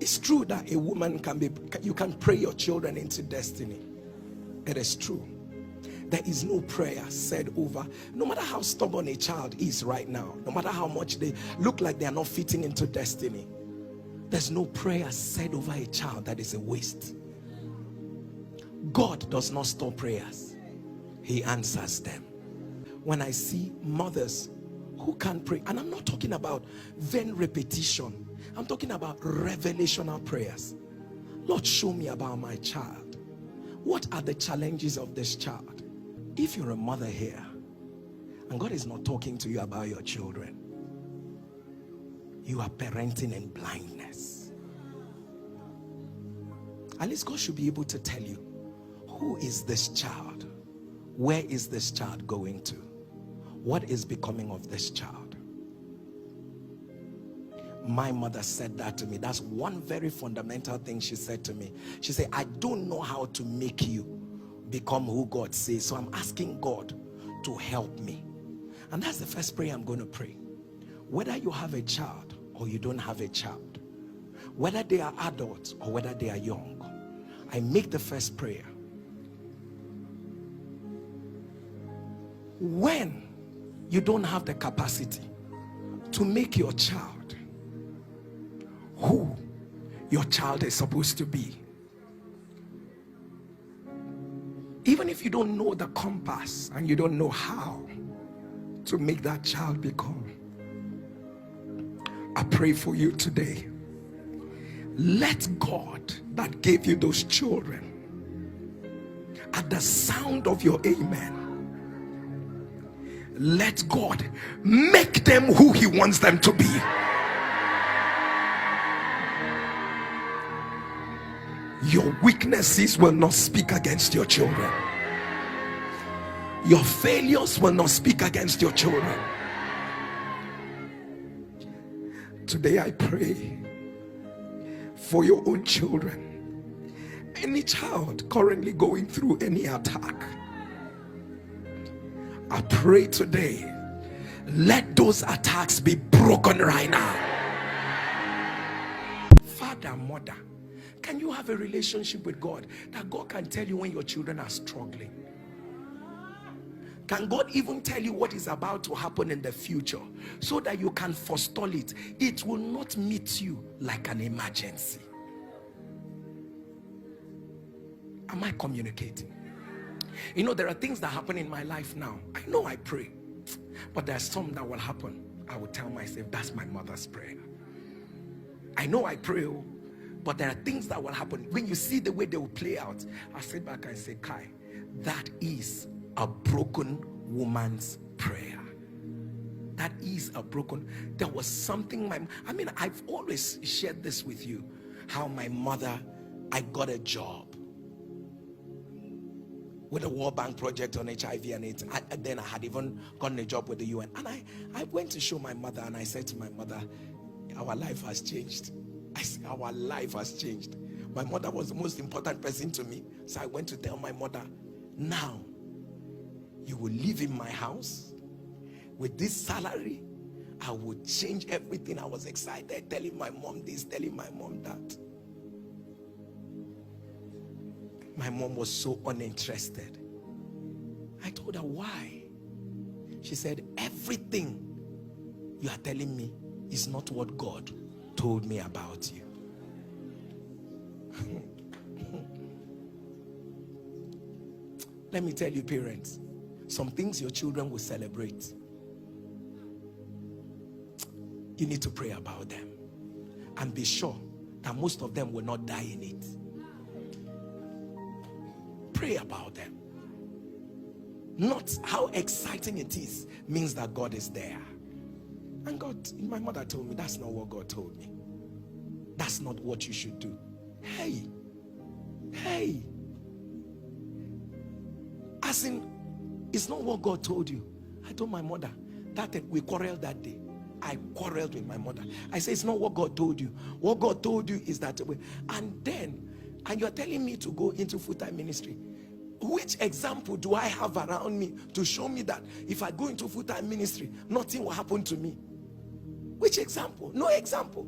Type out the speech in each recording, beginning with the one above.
It's true that a woman you can pray your children into destiny. It is true. There is no prayer said over, no matter how stubborn a child is right now, no matter how much they look like they are not fitting into destiny, there's no prayer said over a child that is a waste. God does not store prayers. He answers them. When I see mothers who can pray, and I'm not talking about vain repetition, I'm talking about revelational prayers. Lord, show me about my child. What are the challenges of this child? If you're a mother here and God is not talking to you about your children, you are parenting in blindness. At least God should be able to tell you, who is this child? Where is this child going to? What is becoming of this child? My mother said that to me. That's one very fundamental thing she said to me. She said, I don't know how to make you become who God says, so I'm asking God to help me. And that's the first prayer I'm going to pray. Whether you have a child or you don't have a child, whether they are adults or whether they are young, I make the first prayer. When you don't have the capacity to make your child who your child is supposed to be, even if you don't know the compass and you don't know how to make that child become, I pray for you today. Let God that gave you those children, at the sound of your amen, let God make them who he wants them to be. Your weaknesses will not speak against your children. Your failures will not speak against your children. Today I pray for your own children. Any child currently going through any attack, I pray today, let those attacks be broken right now. Father, mother, can you have a relationship with God that God can tell you when your children are struggling? Can God even tell you what is about to happen in the future so that you can forestall it? It will not meet you like an emergency. Am I communicating? You know, there are things that happen in my life now. I know I pray, but there are some that will happen. I will tell myself, that's my mother's prayer. I know I pray, but there are things that will happen. When you see the way they will play out, I sit back and say, Kai, that is a broken woman's prayer. That is a broken. There was something I've always shared this with you, how my mother, I got a job with a World Bank project on HIV and AIDS. Then I had even gotten a job with the UN. And I went to show my mother, and I said to my mother, our life has changed. I said, our life has changed. My mother was the most important person to me. So I went to tell my mother, now you will live in my house with this salary. I will change everything. I was excited, telling my mom this, telling my mom that. My mom was so uninterested. I told her, why? She said, everything you are telling me is not what God told me about you. Let me tell you, parents, some things your children will celebrate, you need to pray about them and be sure that most of them will not die in it. Pray about them. Not how exciting it is means that God is there. And God, my mother told me, that's not what God told me. That's not what you should do. Hey, as in, it's not what God told you. I told my mother that we quarreled that day. I quarreled with my mother. I said, it's not what God told you. What God told you is that way. And you're telling me to go into full-time ministry. Which example do I have around me to show me that if I go into full-time ministry, nothing will happen to me? Which example? No example.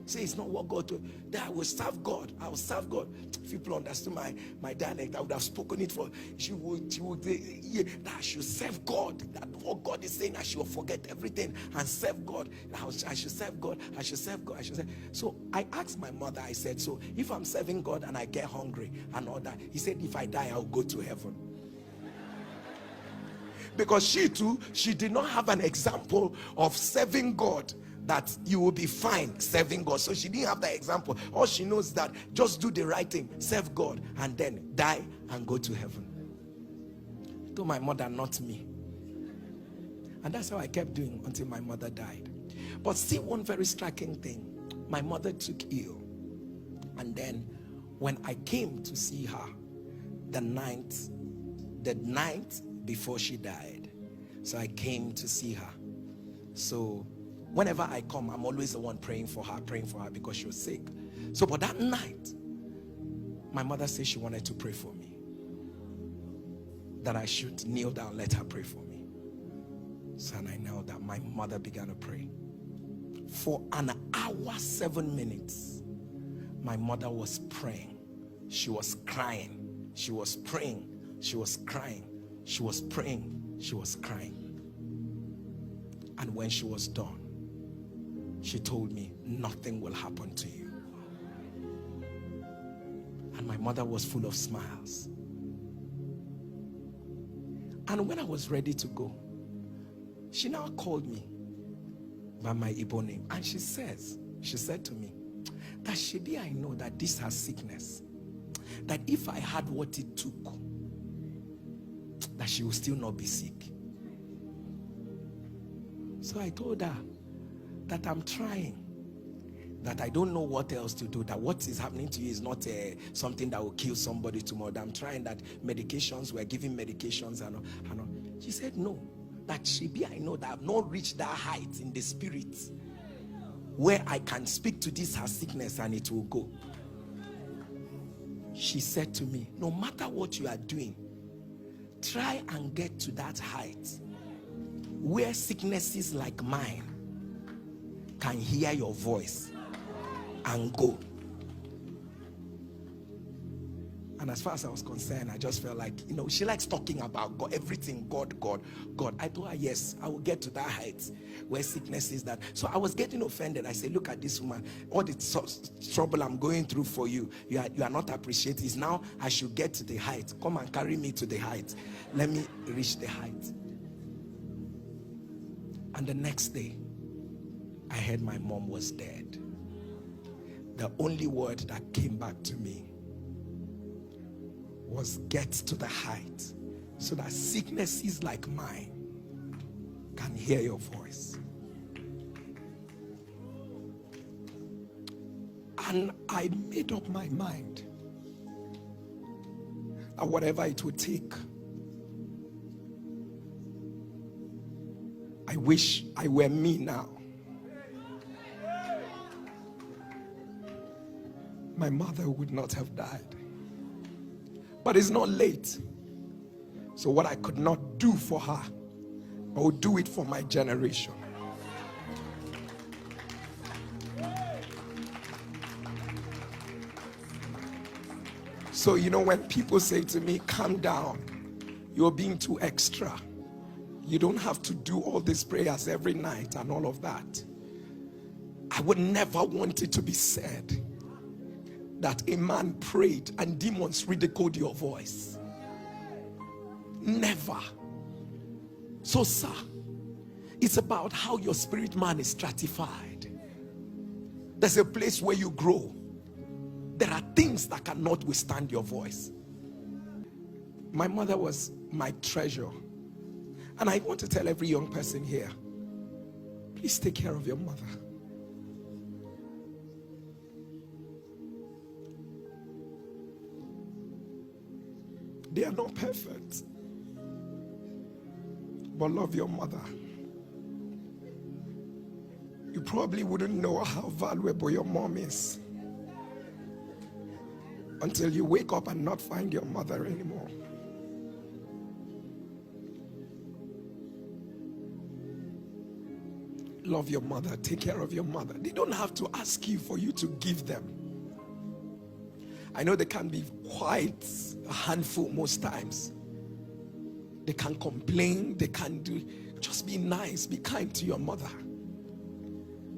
Say it's not what God told. That I will serve God. I will serve God. If people understood my dialect, I would have spoken it for. She would yeah, that I should serve God. That what God is saying, I should forget everything and serve God. I should serve God. I should serve God. I should serve. So I asked my mother. I said, so if I'm serving God and I get hungry and all that, he said, if I die, I'll go to heaven. Because she too, she did not have an example of serving God, that you will be fine serving God. So she didn't have that example. All she knows that just do the right thing, serve God, and then die and go to heaven. I told my mother, not me. And that's how I kept doing until my mother died. But see one very striking thing. My mother took ill. And then when I came to see her the night before she died, so I came to see her. So whenever I come, I'm always the one praying for her because she was sick. So but that night, my mother said she wanted to pray for me, that I should kneel down, let her pray for me. So and I knelt down. My mother began to pray for an hour 7 minutes. My mother was praying. She was crying. She was praying. She was crying. She was praying. She was crying. And when she was done, she told me, nothing will happen to you. And my mother was full of smiles. And when I was ready to go, she now called me by my Igbo name. And she said to me, that Shebi, I know that this has sickness. That if I had what it took, that she will still not be sick. So I told her that I'm trying, that I don't know what else to do, that what is happening to you is not something that will kill somebody tomorrow. That I'm trying, that medications, we're giving medications and all. She said no, that Shebi, I know that I've not reached that height in the spirit where I can speak to this her sickness and it will go. She said to me, no matter what you are doing, try and get to that height where sicknesses like mine can hear your voice and go. And as far as I was concerned, I just felt like, she likes talking about God, everything, God. I told her, yes, I will get to that height where sickness is that. So I was getting offended. I said, look at this woman, all the trouble I'm going through for you, you are not appreciating. It's now I should get to the height. Come and carry me to the height. Let me reach the height. And the next day, I heard my mom was dead. The only word that came back to me was, get to the height so that sicknesses like mine can hear your voice. And I made up my mind that whatever it would take, I wish I were me now. My mother would not have died. But it's not late. So what I could not do for her, I will do it for my generation. So when people say to me, calm down, you're being too extra, you don't have to do all these prayers every night and all of that, I would never want it to be said that a man prayed and demons ridiculed your voice. Never. So sir, it's about how your spirit man is stratified. There's a place where you grow. There are things that cannot withstand your voice. My mother was my treasure. And I want to tell every young person here, please take care of your mother. They are not perfect, but love your mother. You probably wouldn't know how valuable your mom is until you wake up and not find your mother anymore. Love your mother. Take care of your mother. They don't have to ask you for you to give them. I know they can be quite a handful most times. They can complain. They can do. Just be nice. Be kind to your mother.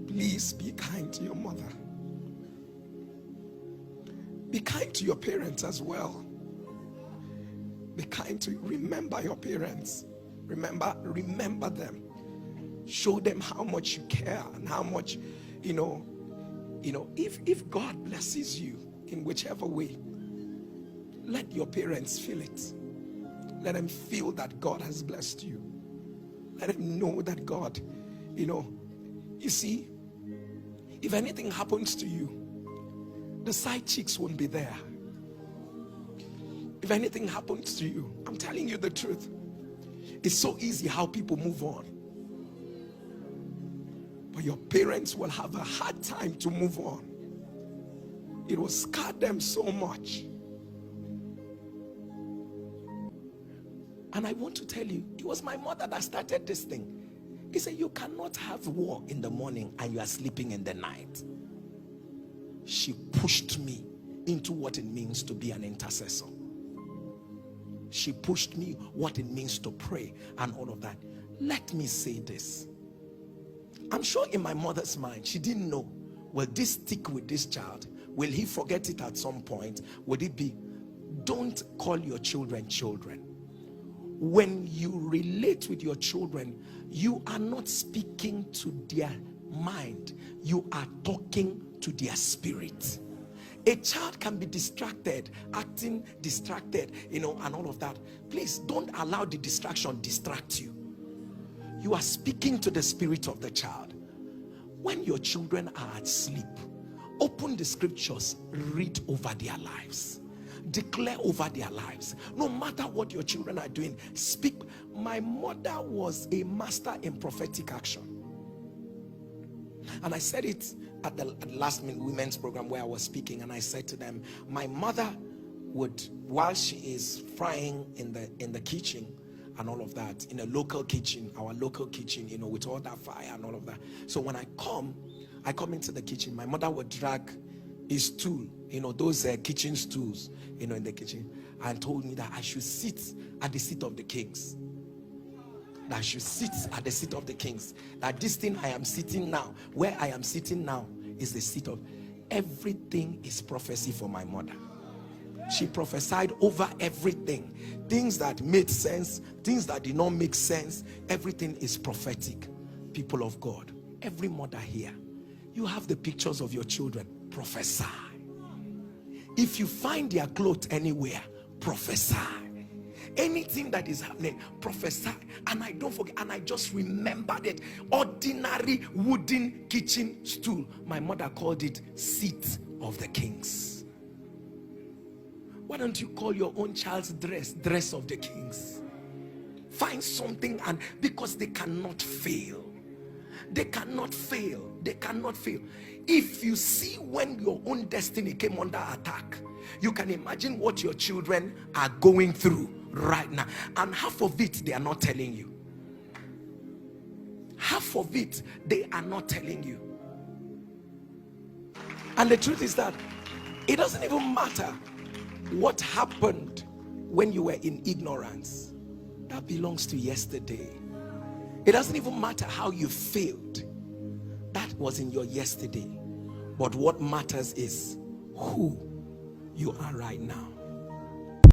Please be kind to your mother. Be kind to your parents as well. Be kind to, remember your parents. Remember them. Show them how much you care and how much, if God blesses you in whichever way, let your parents feel it. Let them feel that God has blessed you. Let them know that God, you see, if anything happens to you, the side chicks won't be there. If anything happens to you, I'm telling you the truth. It's so easy how people move on. But your parents will have a hard time to move on. It will scar them so much. And I want to tell you, it was my mother that started this thing. He said, you cannot have war in the morning and you are sleeping in the night. She pushed me into what it means to be an intercessor. She pushed me what it means to pray and all of that. Let me say this. I'm sure in my mother's mind, she didn't know, will this stick with this child? Will he forget it at some point? Would it be, don't call your children children. When you relate with your children, you are not speaking to their mind. You are talking to their spirit. A child can be distracted, acting distracted, and all of that. Please don't allow the distraction distract you. You are speaking to the spirit of the child. When your children are at sleep, open the scriptures, read over their lives. Declare over their lives. No matter what your children are doing, speak. My mother was a master in prophetic action. And I said it at the last minute women's program where I was speaking, and I said to them, my mother would, while she is frying in the kitchen and all of that, in a local kitchen, our local kitchen, with all that fire and all of that. So when I come into the kitchen, my mother would drag a stool, those kitchen stools, in the kitchen, and told me that I should sit at the seat of the kings. That I should sit at the seat of the kings. That this thing I am sitting now, where I am sitting now, is the seat of. Everything is prophecy for my mother. She prophesied over everything. Things that made sense, things that did not make sense. Everything is prophetic. People of God, every mother here, you have the pictures of your children. Prophesy. If you find their clothes anywhere, prophesy. Anything that is happening, prophesy. And I don't forget, and I just remembered it. Ordinary wooden kitchen stool. My mother called it seat of the kings. Why don't you call your own child's dress of the kings? Find something, and because they cannot fail. They cannot fail. They cannot fail. If you see when your own destiny came under attack, you can imagine what your children are going through right now. And half of it, they are not telling you. Half of it, they are not telling you. And the truth is that it doesn't even matter what happened when you were in ignorance. That belongs to yesterday. It doesn't even matter how you failed. That was in your yesterday. But what matters is who you are right now.